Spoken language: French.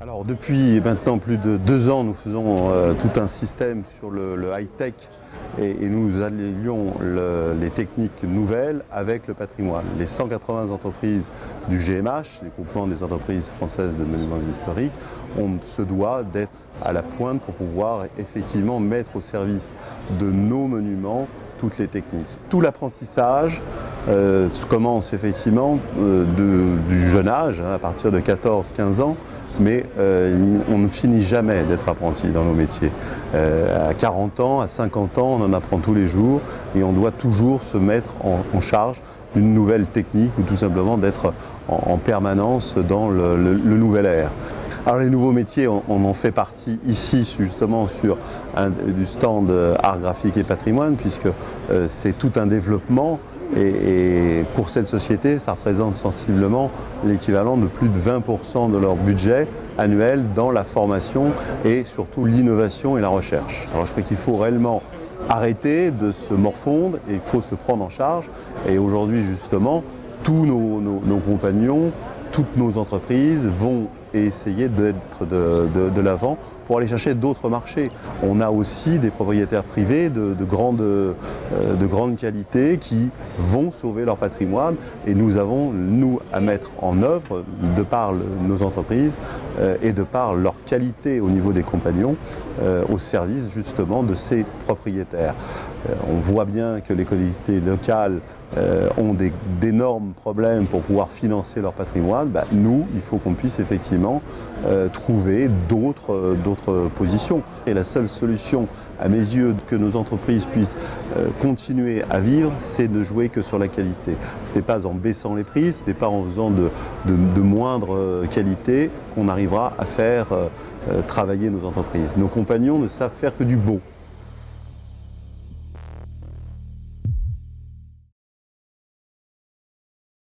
Alors depuis maintenant plus de 2 ans, nous faisons tout un système sur le high-tech et nous allions les techniques nouvelles avec le patrimoine. Les 180 entreprises du GMH, les groupements des entreprises françaises de monuments historiques, on se doit d'être à la pointe pour pouvoir effectivement mettre au service de nos monuments toutes les techniques. Tout l'apprentissage commence effectivement du jeune âge, à partir de 14-15 ans, mais on ne finit jamais d'être apprenti dans nos métiers. À 40 ans, à 50 ans, on en apprend tous les jours et on doit toujours se mettre en charge d'une nouvelle technique ou tout simplement d'être en permanence dans le nouvel ère. Alors les nouveaux métiers, on en fait partie ici justement sur du stand art graphique et patrimoine, puisque c'est tout un développement et pour cette société, ça représente sensiblement l'équivalent de plus de 20% de leur budget annuel dans la formation et surtout l'innovation et la recherche. Alors je crois qu'il faut réellement arrêter de se morfondre et il faut se prendre en charge. Et aujourd'hui justement, tous nos compagnons, toutes nos entreprises vont essayer d'être de l'avant pour aller chercher d'autres marchés. On a aussi des propriétaires privés de grande qualité qui vont sauver leur patrimoine et nous avons, nous, à mettre en œuvre, de par nos entreprises et de par leur qualité au niveau des compagnons, au service justement de ces propriétaires. On voit bien que les collectivités locales ont d'énormes problèmes pour pouvoir financer leur patrimoine. Nous, il faut qu'on puisse effectivement trouver d'autres positions. Et la seule solution, à mes yeux, que nos entreprises puissent continuer à vivre, c'est de jouer que sur la qualité. Ce n'est pas en baissant les prix, ce n'est pas en faisant de moindre qualité qu'on arrivera à faire travailler nos entreprises. Nos compagnons ne savent faire que du beau.